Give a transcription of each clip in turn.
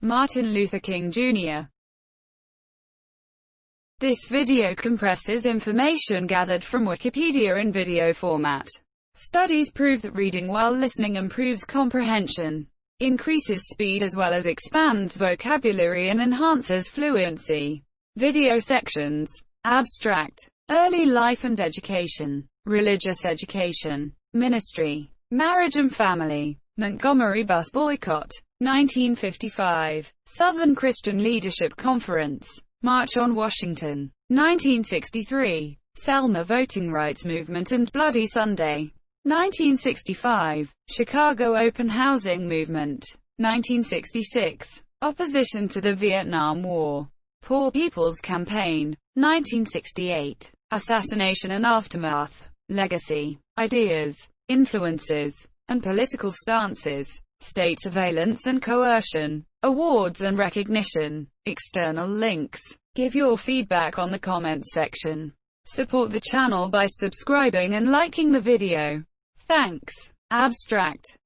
Martin Luther King Jr. This video compresses information gathered from Wikipedia in video format. Studies prove that reading while listening improves comprehension, increases speed as well as expands vocabulary and enhances fluency. Video sections. Abstract. Early life and education. Religious education. Ministry. Marriage and family. Montgomery bus boycott. 1955. Southern Christian Leadership Conference. March on Washington. 1963. Selma voting rights movement and Bloody Sunday. 1965. Chicago open housing movement. 1966. Opposition to the Vietnam War. Poor People's Campaign. 1968. Assassination and aftermath. Legacy. Ideas, influences, and political stances. State surveillance and coercion. Awards and recognition. External links. Give your feedback on the comments section. Support the channel by subscribing and liking the video. Thanks. Abstract.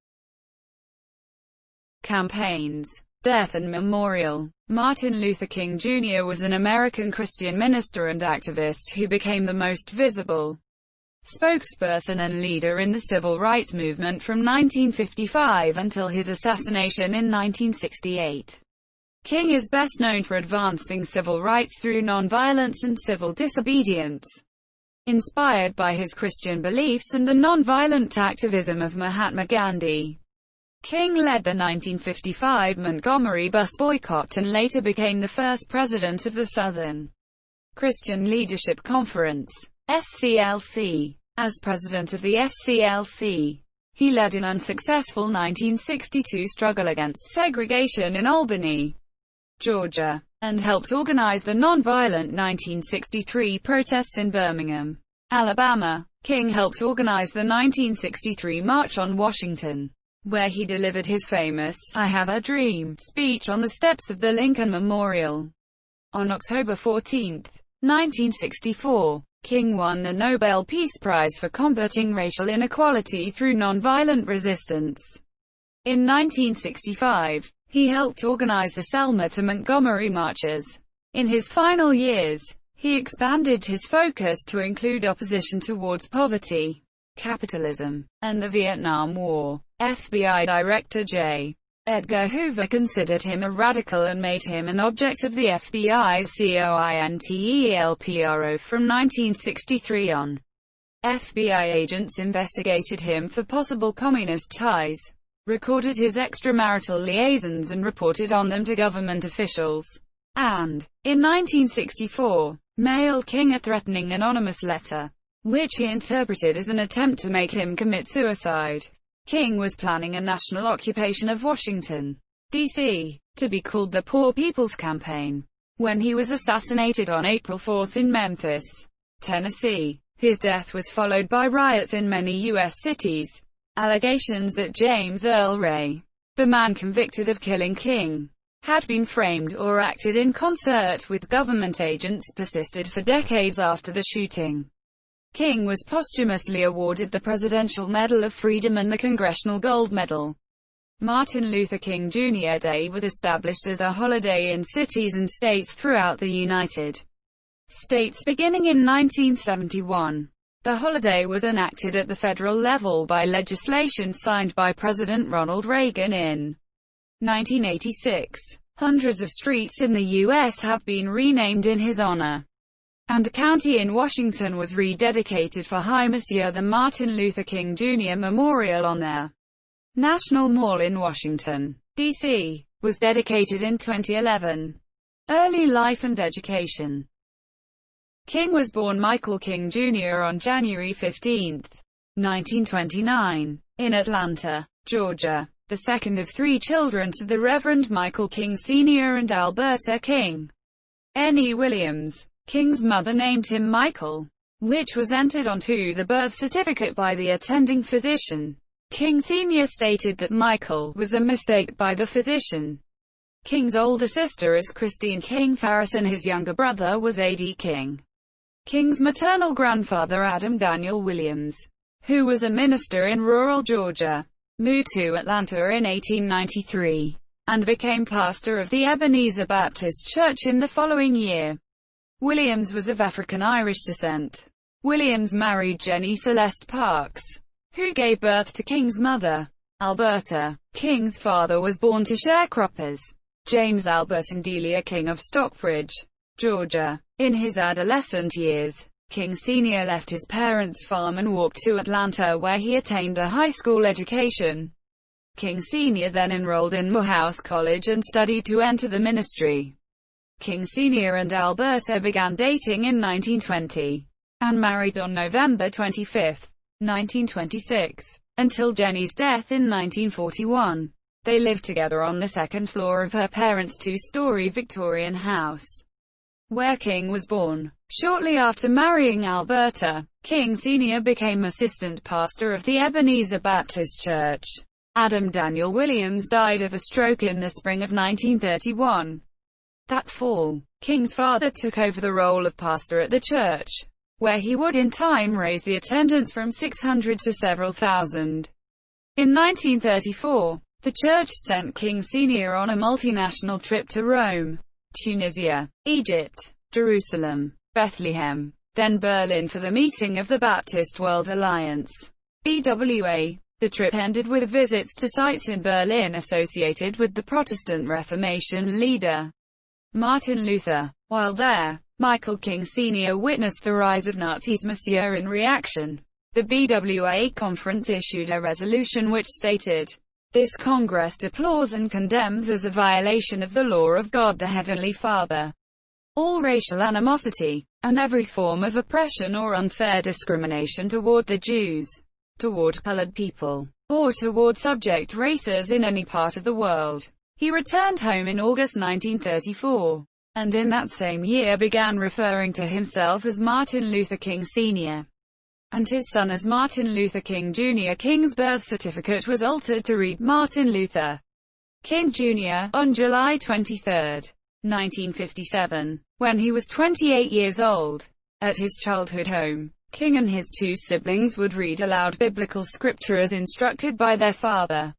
Campaigns. Death and memorial. Martin Luther King Jr. was an American Christian minister and activist who became the most visible spokesperson and leader in the civil rights movement from 1955 until his assassination in 1968. King is best known for advancing civil rights through nonviolence and civil disobedience. Inspired by his Christian beliefs and the nonviolent activism of Mahatma Gandhi, King led the 1955 Montgomery bus boycott and later became the first president of the Southern Christian Leadership Conference, SCLC. As president of the SCLC, he led an unsuccessful 1962 struggle against segregation in Albany, Georgia, and helped organize the nonviolent 1963 protests in Birmingham, Alabama. King helped organize the 1963 March on Washington, where he delivered his famous "I Have a Dream" speech on the steps of the Lincoln Memorial. On October 14, 1964, King won the Nobel Peace Prize for combating racial inequality through nonviolent resistance. In 1965, he helped organize the Selma to Montgomery marches. In his final years, he expanded his focus to include opposition towards poverty, capitalism, and the Vietnam War. FBI Director J. Edgar Hoover considered him a radical and made him an object of the FBI's COINTELPRO from 1963 on. FBI agents investigated him for possible communist ties, recorded his extramarital liaisons and reported on them to government officials, and, in 1964, mailed King a threatening anonymous letter, which he interpreted as an attempt to make him commit suicide. King was planning a national occupation of Washington, D.C., to be called the Poor People's Campaign, when he was assassinated on April 4 in Memphis, Tennessee. His death was followed by riots in many U.S. cities. Allegations that James Earl Ray, the man convicted of killing King, had been framed or acted in concert with government agents persisted for decades after the shooting. King was posthumously awarded the Presidential Medal of Freedom and the Congressional Gold Medal. Martin Luther King Jr. Day was established as a holiday in cities and states throughout the United States beginning in 1971. The holiday was enacted at the federal level by legislation signed by President Ronald Reagan in 1986. Hundreds of streets in the U.S. have been renamed in his honor, and a county in Washington was rededicated for High Monsieur the Martin Luther King Jr. Memorial on their National Mall in Washington, D.C., was dedicated in 2011. Early life and education. King was born Michael King Jr. on January 15, 1929, in Atlanta, Georgia, the second of three children to the Reverend Michael King Sr. and Alberta King N.E. Williams. King's mother named him Michael, which was entered onto the birth certificate by the attending physician. King Sr. stated that Michael was a mistake by the physician. King's older sister is Christine King Farris and his younger brother was A.D. King. King's maternal grandfather Adam Daniel Williams, who was a minister in rural Georgia, moved to Atlanta in 1893. and became pastor of the Ebenezer Baptist Church in the following year. Williams was of African-Irish descent. Williams married Jenny Celeste Parks, who gave birth to King's mother, Alberta. King's father was born to sharecroppers, James Albert and Delia King of Stockbridge, Georgia. In his adolescent years, King Sr. left his parents' farm and walked to Atlanta, where he attained a high school education. King Sr. then enrolled in Morehouse College and studied to enter the ministry. King Sr. and Alberta began dating in 1920, and married on November 25, 1926, until Jenny's death in 1941. They lived together on the second floor of her parents' two-story Victorian house, where King was born. Shortly after marrying Alberta, King Sr. became assistant pastor of the Ebenezer Baptist Church. Adam Daniel Williams died of a stroke in the spring of 1931. That fall, King's father took over the role of pastor at the church, where he would in time raise the attendance from 600 to several thousand. In 1934, the church sent King Sr. on a multinational trip to Rome, Tunisia, Egypt, Jerusalem, Bethlehem, then Berlin for the meeting of the Baptist World Alliance, BWA. The trip ended with visits to sites in Berlin associated with the Protestant Reformation leader, Martin Luther. While there, Michael King Sr. witnessed the rise of Nazism. In reaction, the BWA conference issued a resolution which stated, "This Congress deplores and condemns as a violation of the law of God the Heavenly Father, all racial animosity, and every form of oppression or unfair discrimination toward the Jews, toward colored people, or toward subject races in any part of the world." He returned home in August 1934, and in that same year began referring to himself as Martin Luther King Sr. and his son as Martin Luther King Jr. King's birth certificate was altered to read Martin Luther King Jr. on July 23, 1957, when he was 28 years old. At his childhood home, King and his two siblings would read aloud biblical scripture as instructed by their father.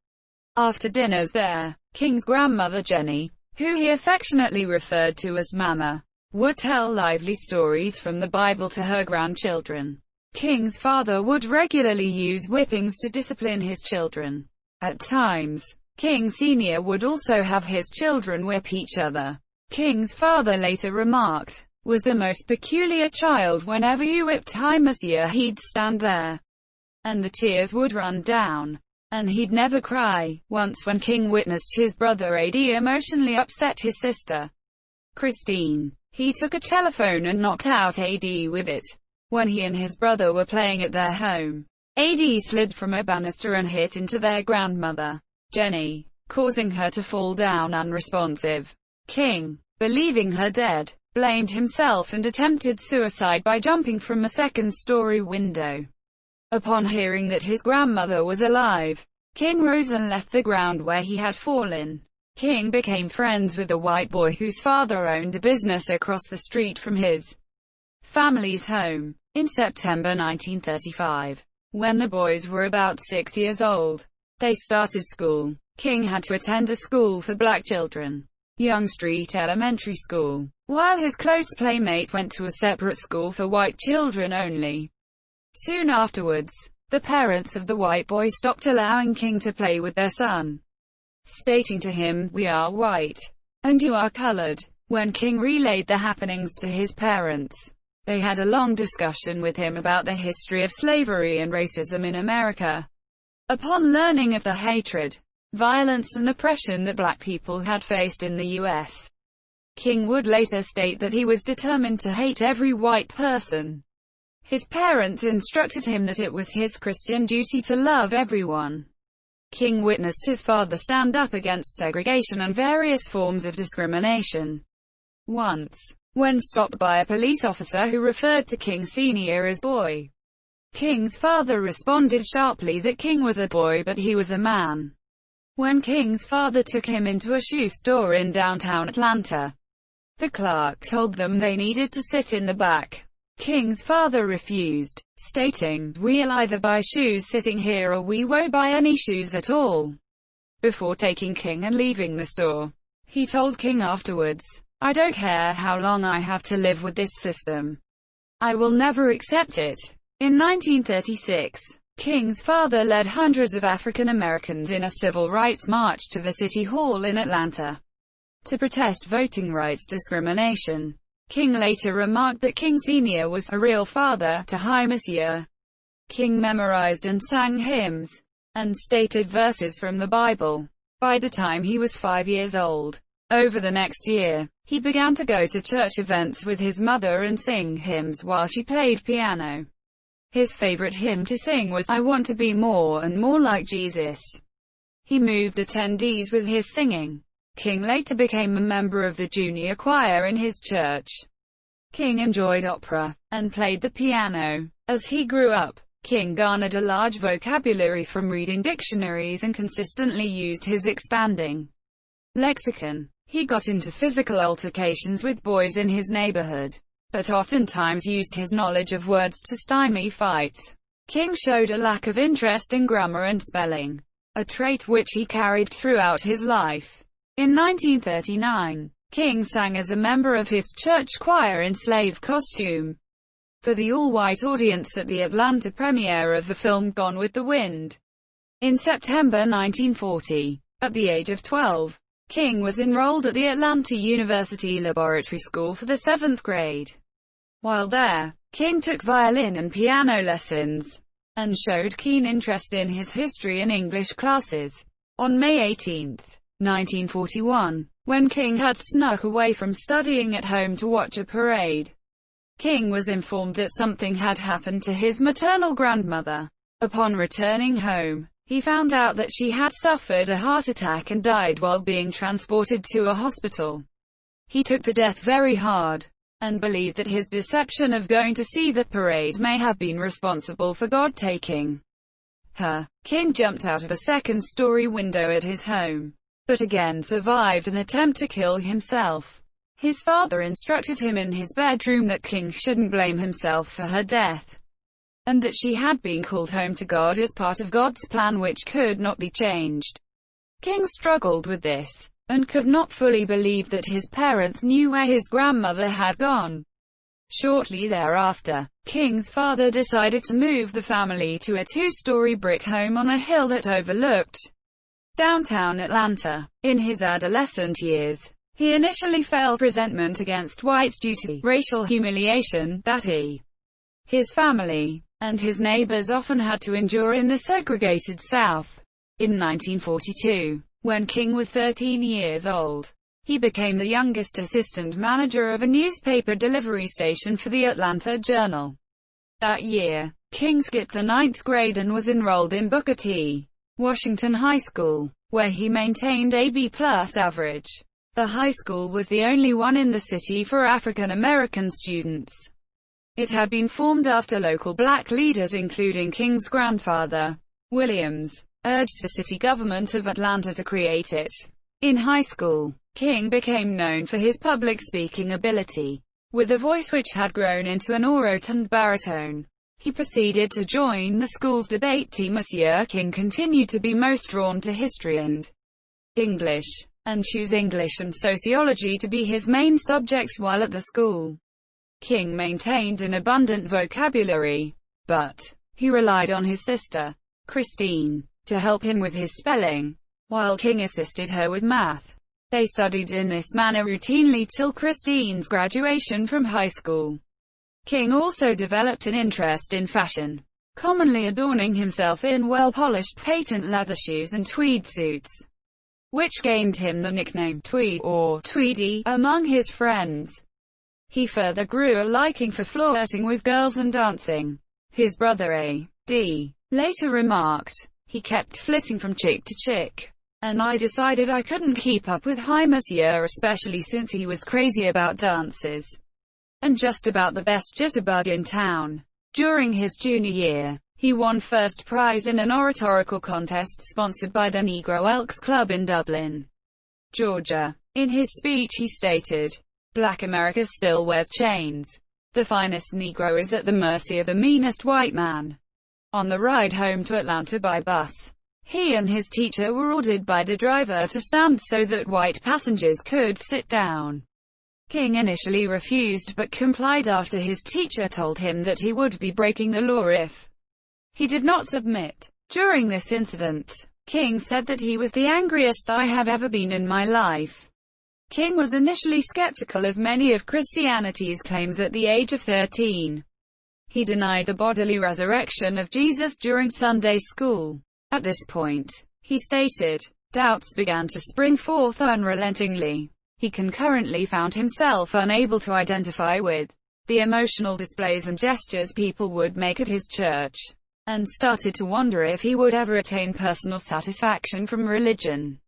After dinners there, King's grandmother Jenny, who he affectionately referred to as Mama, would tell lively stories from the Bible to her grandchildren. King's father would regularly use whippings to discipline his children. At times, King Sr. would also have his children whip each other. King's father later remarked, "Was the most peculiar child. Whenever you whipped him, monsieur, he'd stand there, and the tears would run down, and he'd never cry." Once when King witnessed his brother AD emotionally upset his sister, Christine, he took a telephone and knocked out AD with it. When he and his brother were playing at their home, AD slid from a banister and hit into their grandmother, Jenny, causing her to fall down unresponsive. King, believing her dead, blamed himself and attempted suicide by jumping from a second-story window. Upon hearing that his grandmother was alive, King rose and left the ground where he had fallen. King became friends with a white boy whose father owned a business across the street from his family's home. In September 1935, when the boys were about 6 years old, they started school. King had to attend a school for black children, Young Street Elementary School, while his close playmate went to a separate school for white children only. Soon afterwards, the parents of the white boy stopped allowing King to play with their son, stating to him, "We are white, and you are colored." When King relayed the happenings to his parents, they had a long discussion with him about the history of slavery and racism in America. Upon learning of the hatred, violence and oppression that black people had faced in the U.S., King would later state that he was determined to hate every white person. His parents instructed him that it was his Christian duty to love everyone. King witnessed his father stand up against segregation and various forms of discrimination. Once, when stopped by a police officer who referred to King Sr. as boy, King's father responded sharply that King was a boy but he was a man. When King's father took him into a shoe store in downtown Atlanta, the clerk told them they needed to sit in the back. King's father refused, stating, "We'll either buy shoes sitting here or we won't buy any shoes at all." before taking King and leaving the store. He told King afterwards, "I don't care how long I have to live with this system. I will never accept it." In 1936, King's father led hundreds of African Americans in a civil rights march to the City Hall in Atlanta to protest voting rights discrimination. King later remarked that King Sr. was a real father to High Monsieur. King memorized and sang hymns and stated verses from the Bible by the time he was 5 years old. Over the next year, he began to go to church events with his mother and sing hymns while she played piano. His favorite hymn to sing was "I Want to Be More and More Like Jesus." He moved attendees with his singing. King later became a member of the junior choir in his church. King enjoyed opera and played the piano. As he grew up, King garnered a large vocabulary from reading dictionaries and consistently used his expanding lexicon. He got into physical altercations with boys in his neighborhood, but oftentimes used his knowledge of words to stymie fights. King showed a lack of interest in grammar and spelling, a trait which he carried throughout his life. In 1939, King sang as a member of his church choir in slave costume for the all-white audience at the Atlanta premiere of the film Gone with the Wind. In September 1940, at the age of 12, King was enrolled at the Atlanta University Laboratory School for the 7th grade. While there, King took violin and piano lessons, and showed keen interest in his history and English classes. On May 18, 1941, when King had snuck away from studying at home to watch a parade, King was informed that something had happened to his maternal grandmother. Upon returning home, he found out that she had suffered a heart attack and died while being transported to a hospital. He took the death very hard, and believed that his deception of going to see the parade may have been responsible for God taking her. King jumped out of a second-story window at his home, but again survived an attempt to kill himself. His father instructed him in his bedroom that King shouldn't blame himself for her death, and that she had been called home to God as part of God's plan which could not be changed. King struggled with this, and could not fully believe that his parents knew where his grandmother had gone. Shortly thereafter, King's father decided to move the family to a two-story brick home on a hill that overlooked downtown Atlanta. In his adolescent years, he initially felt resentment against whites due to racial humiliation that he, his family, and his neighbors often had to endure in the segregated South. In 1942, when King was 13 years old, he became the youngest assistant manager of a newspaper delivery station for the Atlanta Journal. That year, King skipped the 9th grade and was enrolled in Booker T. Washington High School, where he maintained a B+ average. The high school was the only one in the city for African American students. It had been formed after local black leaders including King's grandfather, Williams, urged the city government of Atlanta to create it. In high school, King became known for his public speaking ability, with a voice which had grown into an orotund baritone. He proceeded to join the school's debate team. Monsieur King continued to be most drawn to history and English, and choose English and sociology to be his main subjects while at the school. King maintained an abundant vocabulary, but he relied on his sister, Christine, to help him with his spelling, while King assisted her with math. They studied in this manner routinely till Christine's graduation from high school. King also developed an interest in fashion, commonly adorning himself in well-polished patent leather shoes and tweed suits, which gained him the nickname Tweed or Tweedy among his friends. He further grew a liking for flirting with girls and dancing. His brother A.D. later remarked, "He kept flitting from chick to chick, and I decided I couldn't keep up with High Monsieur, especially since he was crazy about dances, and just about the best jitterbug in town." During his junior year, he won first prize in an oratorical contest sponsored by the Negro Elks Club in Dublin, Georgia. In his speech he stated, "Black America still wears chains. The finest Negro is at the mercy of the meanest white man." On the ride home to Atlanta by bus, He and his teacher were ordered by the driver to stand so that white passengers could sit down. King initially refused but complied after his teacher told him that he would be breaking the law if he did not submit. During this incident, King said that he was the angriest I have ever been in my life. King was initially skeptical of many of Christianity's claims at the age of 13. He denied the bodily resurrection of Jesus during Sunday school. At this point, he stated, doubts began to spring forth unrelentingly. He concurrently found himself unable to identify with the emotional displays and gestures people would make at his church, and started to wonder if he would ever attain personal satisfaction from religion.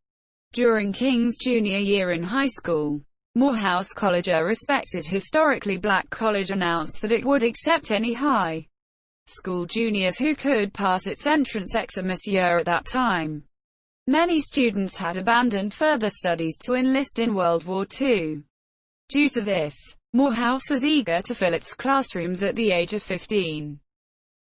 During King's junior year in high school, Morehouse College, a respected historically black college, announced that it would accept any high school juniors who could pass its entrance exam at that time. Many students had abandoned further studies to enlist in World War II. Due to this, Morehouse was eager to fill its classrooms at the age of 15.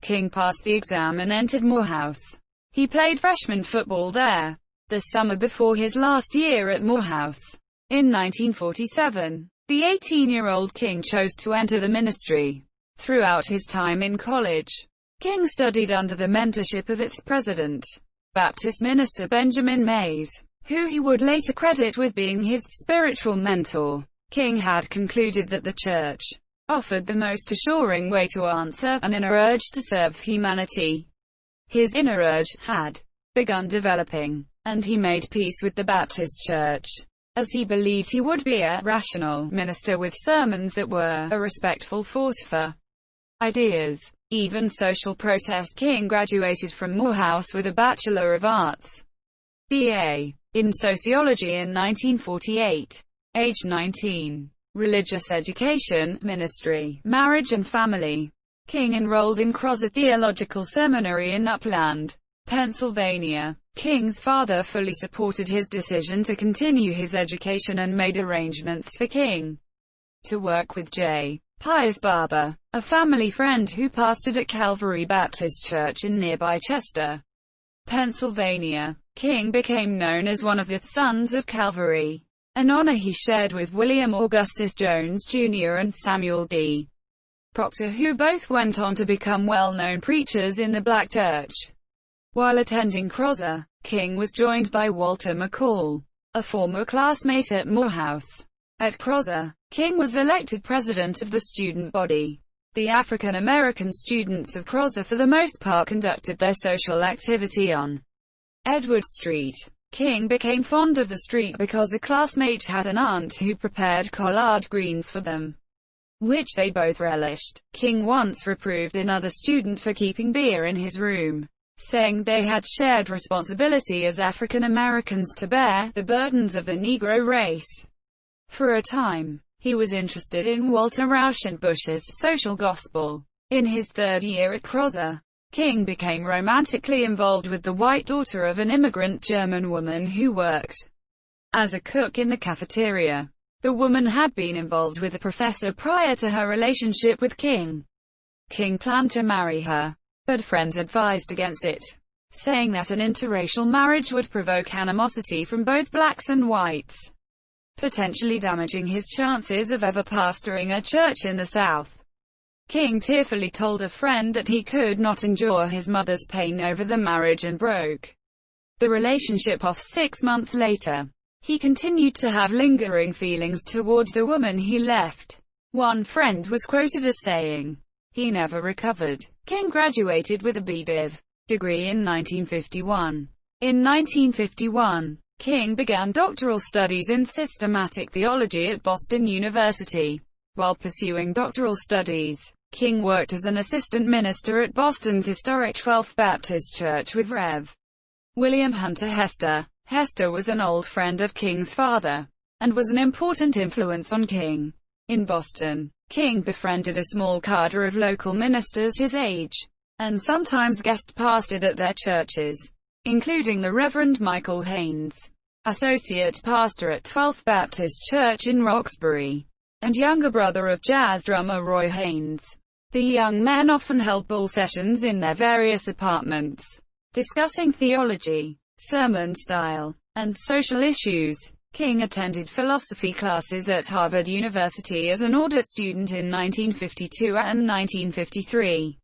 King passed the exam and entered Morehouse. He played freshman football there, the summer before his last year at Morehouse. In 1947, the 18-year-old King chose to enter the ministry. Throughout his time in college, King studied under the mentorship of its president, Baptist minister Benjamin Mays, who he would later credit with being his spiritual mentor. King had concluded that the church offered the most assuring way to answer an inner urge to serve humanity. His inner urge had begun developing, and he made peace with the Baptist Church, as he believed he would be a rational minister with sermons that were a respectful force for ideas, even social protest. King graduated from Morehouse with a Bachelor of Arts, B.A. in Sociology in 1948. Age 19. Religious education, ministry, marriage and family. King enrolled in Crozza Theological Seminary in Upland, Pennsylvania. King's father fully supported his decision to continue his education and made arrangements for King to work with J. Pius Barber, a family friend who pastored at Calvary Baptist Church in nearby Chester, Pennsylvania. King became known as one of the Sons of Calvary, an honor he shared with William Augustus Jones Jr. and Samuel D. Proctor, who both went on to become well-known preachers in the black church. While attending Crozza, King was joined by Walter McCall, a former classmate at Morehouse. At Crozza, King was elected president of the student body. The African American students of Crozza for the most part conducted their social activity on Edward Street. King became fond of the street because a classmate had an aunt who prepared collard greens for them, which they both relished. King once reproved another student for keeping beer in his room, saying they had shared responsibility as African Americans to bear the burdens of the Negro race. For a time, he was interested in Walter Rauschenbusch's social gospel. In his third year at Crozza, King became romantically involved with the white daughter of an immigrant German woman who worked as a cook in the cafeteria. The woman had been involved with a professor prior to her relationship with King. King planned to marry her, but friends advised against it, saying that an interracial marriage would provoke animosity from both blacks and whites, potentially damaging his chances of ever pastoring a church in the South. King tearfully told a friend that he could not endure his mother's pain over the marriage and broke the relationship off 6 months later. He continued to have lingering feelings towards the woman he left. One friend was quoted as saying, "He never recovered." King graduated with a B.Div. degree in 1951. In 1951, King began doctoral studies in systematic theology at Boston University. While pursuing doctoral studies, King worked as an assistant minister at Boston's historic 12th Baptist Church with Rev. William Hunter Hester. Hester was an old friend of King's father, and was an important influence on King. In Boston, King befriended a small cadre of local ministers his age, and sometimes guest pastored at their churches, including the Reverend Michael Haynes, associate pastor at 12th Baptist Church in Roxbury, and younger brother of jazz drummer Roy Haynes. The young men often held ball sessions in their various apartments, discussing theology, sermon style, and social issues. King attended philosophy classes at Harvard University as an audit student in 1952 and 1953.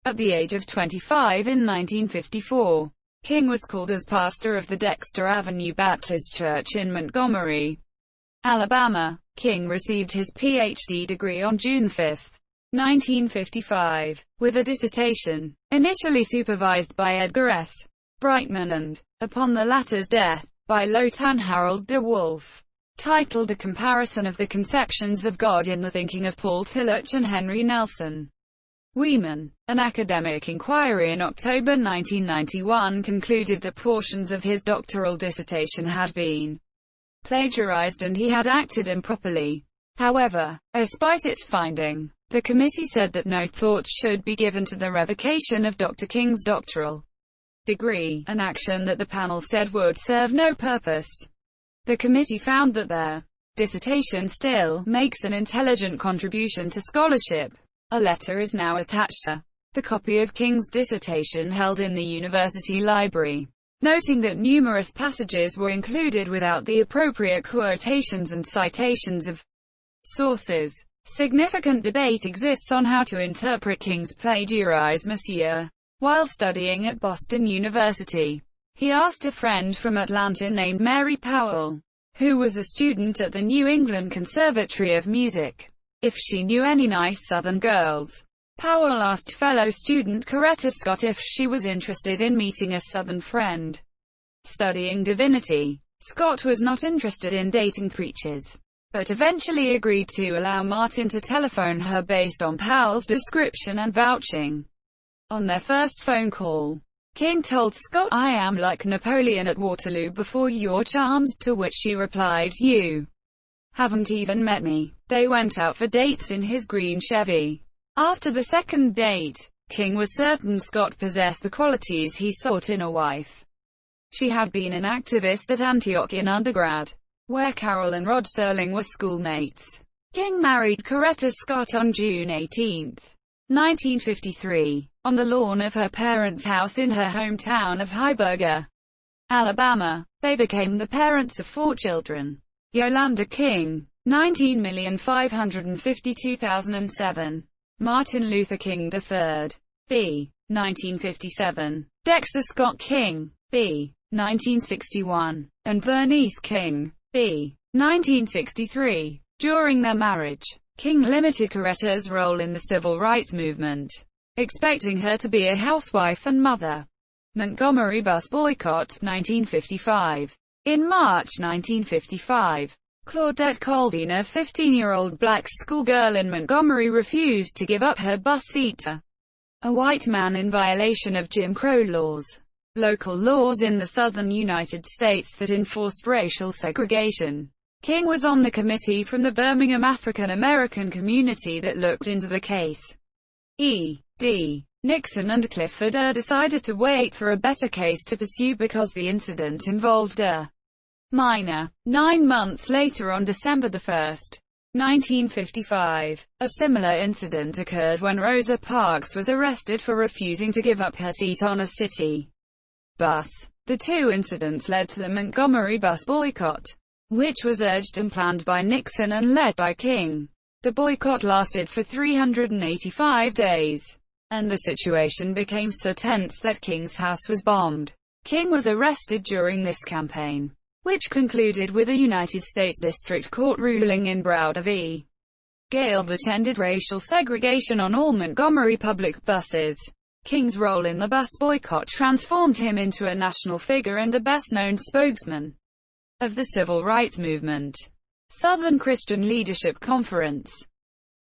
At the age of 25 in 1954, King was called as pastor of the Dexter Avenue Baptist Church in Montgomery, Alabama. King received his Ph.D. degree on June 5, 1955, with a dissertation, initially supervised by Edgar S. Brightman and, upon the latter's death, by Lotan Harold de Wolfe, titled A Comparison of the Conceptions of God in the Thinking of Paul Tillich and Henry Nelson Weeman. An academic inquiry in October 1991 concluded that portions of his doctoral dissertation had been plagiarized and he had acted improperly. However, despite its finding, the committee said that no thought should be given to the revocation of Dr. King's doctoral degree, an action that the panel said would serve no purpose. The committee found that their dissertation still makes an intelligent contribution to scholarship. A letter is now attached to the copy of King's dissertation held in the university library, noting that numerous passages were included without the appropriate quotations and citations of sources. Significant debate exists on how to interpret King's plagiarism. While studying at Boston University, he asked a friend from Atlanta named Mary Powell, who was a student at the New England Conservatory of Music, if she knew any nice Southern girls. Powell asked fellow student Coretta Scott if she was interested in meeting a Southern friend studying divinity. Scott was not interested in dating preachers, but eventually agreed to allow Martin to telephone her based on Powell's description and vouching. On their first phone call, King told Scott, "I am like Napoleon at Waterloo before your charms," to which she replied, "You haven't even met me." They went out for dates in his green Chevy. After the second date, King was certain Scott possessed the qualities he sought in a wife. She had been an activist at Antioch in undergrad, where Carol and Rod Serling were schoolmates. King married Coretta Scott on June 18, 1953, on the lawn of her parents' house in her hometown of Hyberger, Alabama. They became the parents of 4 children. Yolanda King, 19,552,007. Martin Luther King III, b. 1957. Dexter Scott King, b. 1961. And Bernice King, b. 1963. During their marriage, King limited Coretta's role in the civil rights movement, expecting her to be a housewife and mother. Montgomery bus boycott, 1955. In March 1955, Claudette Colvin, a 15-year-old black schoolgirl in Montgomery, refused to give up her bus seat to a white man in violation of Jim Crow laws, local laws in the southern United States that enforced racial segregation. King was on the committee from the Birmingham African American community that looked into the case. E.D. Nixon and Clifford decided to wait for a better case to pursue because the incident involved a minor. 9 months later, on December 1, 1955, a similar incident occurred when Rosa Parks was arrested for refusing to give up her seat on a city bus. The 2 incidents led to the Montgomery bus boycott, which was urged and planned by Nixon and led by King. The boycott lasted for 385 days, and the situation became so tense that King's house was bombed. King was arrested during this campaign, which concluded with a United States District Court ruling in Browder v. Gale that ended racial segregation on all Montgomery public buses. King's role in the bus boycott transformed him into a national figure and the best-known spokesman of the civil rights movement. Southern Christian Leadership Conference.